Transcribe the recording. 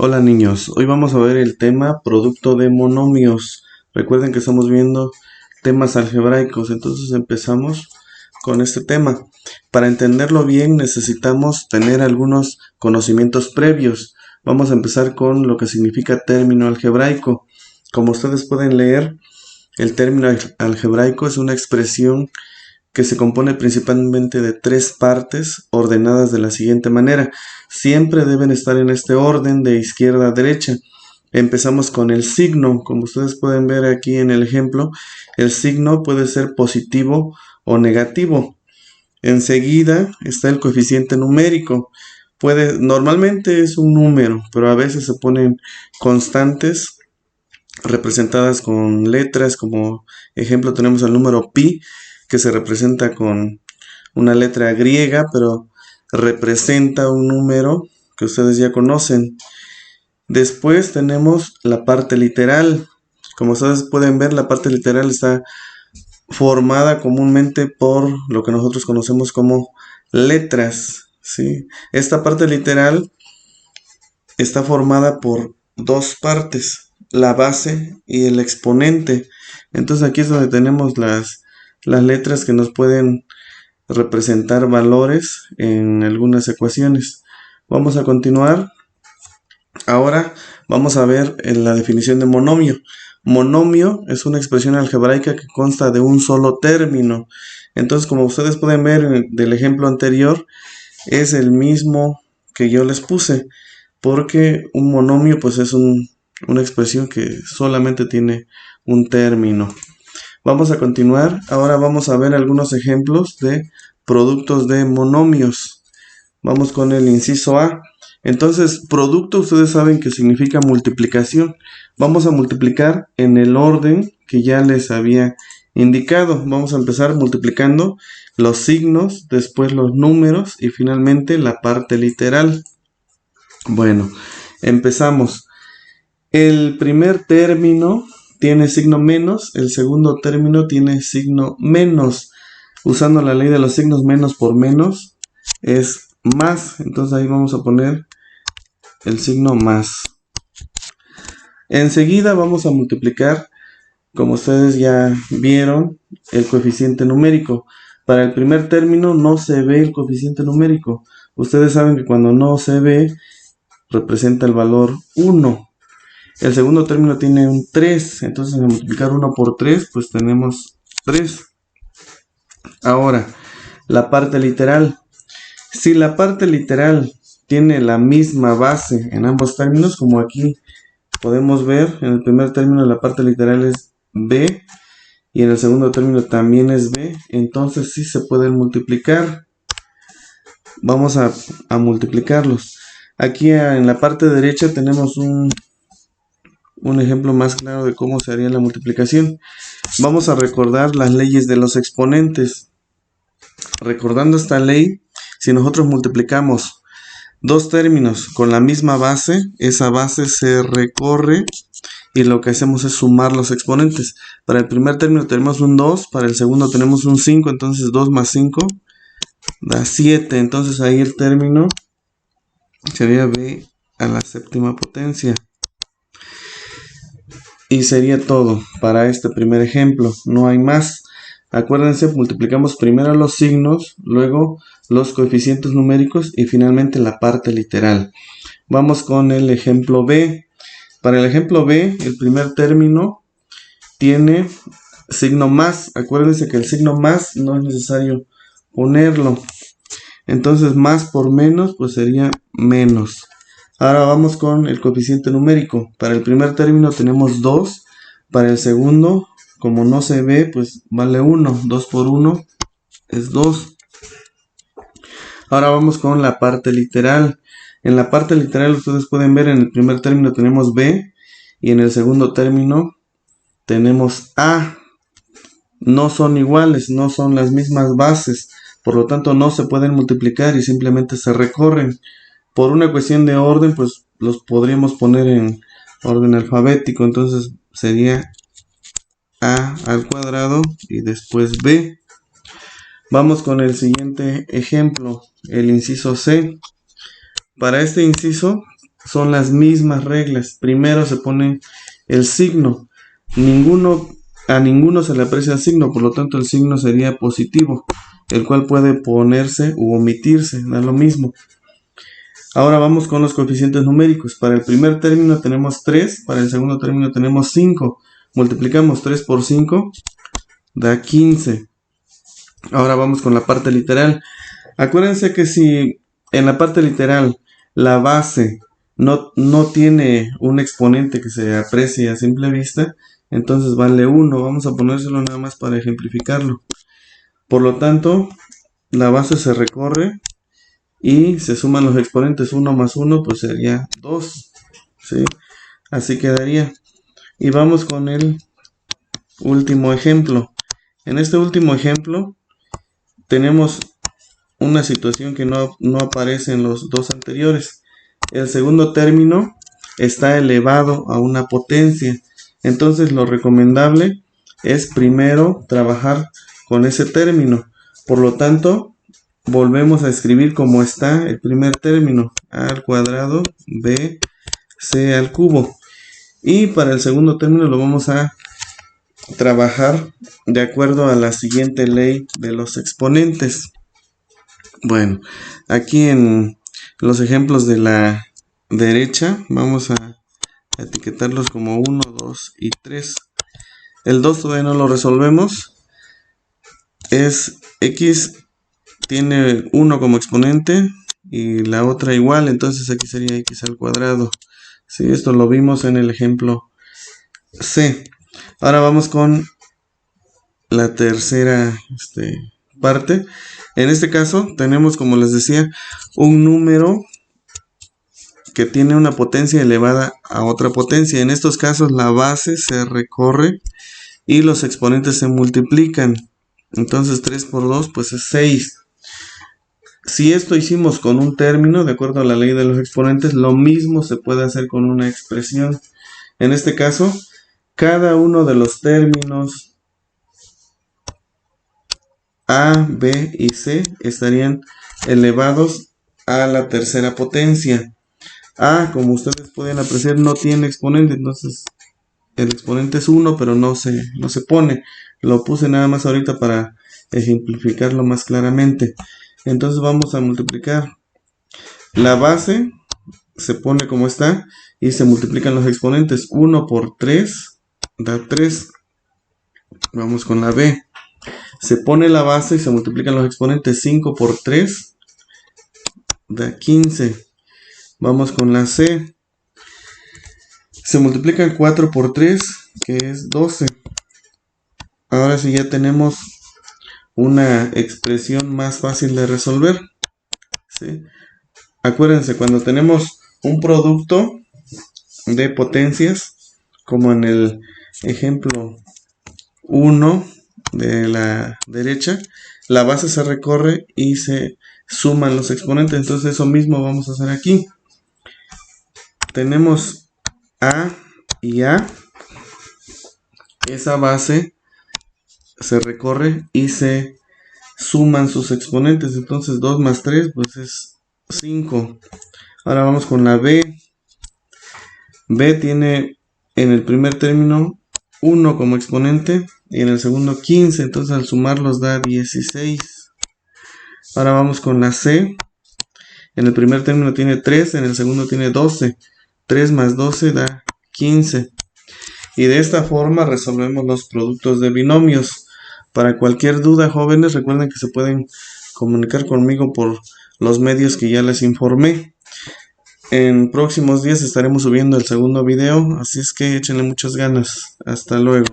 Hola niños, hoy vamos a ver el tema producto de monomios. Recuerden que estamos viendo temas algebraicos, entonces empezamos con este tema. Para entenderlo bien necesitamos tener algunos conocimientos previos. Vamos a empezar con lo que significa término algebraico. Como ustedes pueden leer, el término algebraico es una expresión que se compone principalmente de tres partes ordenadas de la siguiente manera. Siempre deben estar en este orden de izquierda a derecha. Empezamos con el signo. Como ustedes pueden ver aquí en el ejemplo, el signo puede ser positivo o negativo. Enseguida está el coeficiente numérico. Normalmente es un número, pero a veces se ponen constantes representadas con letras. Como ejemplo tenemos el número pi, que se representa con una letra griega, pero representa un número que ustedes ya conocen. Después tenemos la parte literal. Como ustedes pueden ver, la parte literal está formada comúnmente por lo que nosotros conocemos como letras, ¿sí? Esta parte literal está formada por dos partes, la base y el exponente. Entonces aquí es donde tenemos las letras que nos pueden representar valores en algunas ecuaciones. Vamos a continuar. Ahora vamos a ver la definición de monomio. Monomio es una expresión algebraica que consta de un solo término. Entonces, como ustedes pueden ver del ejemplo anterior, es el mismo que yo les puse, porque un monomio pues es una expresión que solamente tiene un término. Vamos a continuar. Ahora vamos a ver algunos ejemplos de productos de monomios. Vamos con el inciso A. Entonces, producto ustedes saben que significa multiplicación. Vamos a multiplicar en el orden que ya les había indicado. Vamos a empezar multiplicando los signos, después los números y finalmente la parte literal. Bueno, empezamos. El primer término tiene signo menos, el segundo término tiene signo menos. Usando la ley de los signos, menos por menos es más. Entonces ahí vamos a poner el signo más. Enseguida vamos a multiplicar, como ustedes ya vieron, el coeficiente numérico. Para el primer término no se ve el coeficiente numérico. Ustedes saben que cuando no se ve, representa el valor 1. El segundo término tiene un 3, entonces al multiplicar 1 por 3, pues tenemos 3. Ahora, la parte literal. Si la parte literal tiene la misma base en ambos términos, como aquí podemos ver, en el primer término la parte literal es b y en el segundo término también es b, entonces sí se pueden multiplicar. Vamos a multiplicarlos. Aquí en la parte derecha tenemos un ejemplo más claro de cómo se haría la multiplicación. Vamos a recordar las leyes de los exponentes. Recordando esta ley, si nosotros multiplicamos dos términos con la misma base, esa base se recorre y lo que hacemos es sumar los exponentes. Para el primer término tenemos un 2, para el segundo tenemos un 5, entonces 2 más 5 da 7. Entonces ahí el término sería b a la séptima potencia. Y sería todo para este primer ejemplo, no hay más. Acuérdense, multiplicamos primero los signos, luego los coeficientes numéricos y finalmente la parte literal. Vamos con el ejemplo B. Para el ejemplo B, el primer término tiene signo más. Acuérdense que el signo más no es necesario ponerlo. Entonces, más por menos, pues sería menos. Ahora vamos con el coeficiente numérico. Para el primer término tenemos 2. Para el segundo, como no se ve, pues vale 1. 2 por 1 es 2. Ahora vamos con la parte literal. En la parte literal ustedes pueden ver, en el primer término tenemos b y en el segundo término tenemos a. No son iguales, no son las mismas bases. Por lo tanto, no se pueden multiplicar y simplemente se recorren. Por una cuestión de orden, pues los podríamos poner en orden alfabético. Entonces sería a al cuadrado y después b. Vamos con el siguiente ejemplo, el inciso C. Para este inciso son las mismas reglas. Primero se pone el signo. A ninguno se le aprecia el signo, por lo tanto el signo sería positivo, el cual puede ponerse u omitirse, da lo mismo. Ahora vamos con los coeficientes numéricos. Para el primer término tenemos 3, para el segundo término tenemos 5. Multiplicamos 3 por 5, da 15. Ahora vamos con la parte literal. Acuérdense que si en la parte literal la base no tiene un exponente que se aprecie a simple vista, entonces vale 1. Vamos a ponérselo nada más para ejemplificarlo. Por lo tanto, la base se recorre y se suman los exponentes. 1 más 1 pues sería 2. ¿Sí? Así quedaría. Y vamos con el último ejemplo. En este último ejemplo tenemos una situación que no aparece en los dos anteriores. El segundo término está elevado a una potencia. Entonces lo recomendable es primero trabajar con ese término. Por lo tanto, volvemos a escribir como está el primer término. A al cuadrado, b, c al cubo. Y para el segundo término lo vamos a trabajar de acuerdo a la siguiente ley de los exponentes. Bueno, aquí en los ejemplos de la derecha vamos a etiquetarlos como 1, 2 y 3. El 2 todavía no lo resolvemos. Es x tiene 1 como exponente y la otra igual, entonces aquí sería x al cuadrado. Sí, esto lo vimos en el ejemplo C. Ahora vamos con la tercera parte. En este caso tenemos, como les decía, un número que tiene una potencia elevada a otra potencia. En estos casos la base se recorre y los exponentes se multiplican. Entonces 3 por 2 pues es 6. Si esto hicimos con un término, de acuerdo a la ley de los exponentes, lo mismo se puede hacer con una expresión. En este caso, cada uno de los términos A, B y C estarían elevados a la tercera potencia. A, como ustedes pueden apreciar, no tiene exponente, entonces el exponente es 1, pero no se pone. Lo puse nada más ahorita para ejemplificarlo más claramente. Entonces vamos a multiplicar. La base se pone como está y se multiplican los exponentes. 1 por 3 da 3. Vamos con la B. Se pone la base y se multiplican los exponentes. 5 por 3 da 15. Vamos con la C. Se multiplican 4 por 3, que es 12. Ahora sí ya tenemos una expresión más fácil de resolver. ¿Sí? Acuérdense, cuando tenemos un producto de potencias, como en el ejemplo 1 de la derecha, la base se recorre y se suman los exponentes. Entonces eso mismo vamos a hacer aquí. Tenemos A y A. Esa base se recorre y se suman sus exponentes. Entonces 2 más 3 pues es 5. Ahora vamos con la B. B tiene en el primer término 1 como exponente y en el segundo 15. Entonces al sumarlos da 16. Ahora vamos con la C. En el primer término tiene 3, en el segundo tiene 12. 3 más 12 da 15. Y de esta forma resolvemos los productos de binomios. Para cualquier duda, jóvenes, recuerden que se pueden comunicar conmigo por los medios que ya les informé. En próximos días estaremos subiendo el segundo video, así es que échenle muchas ganas. Hasta luego.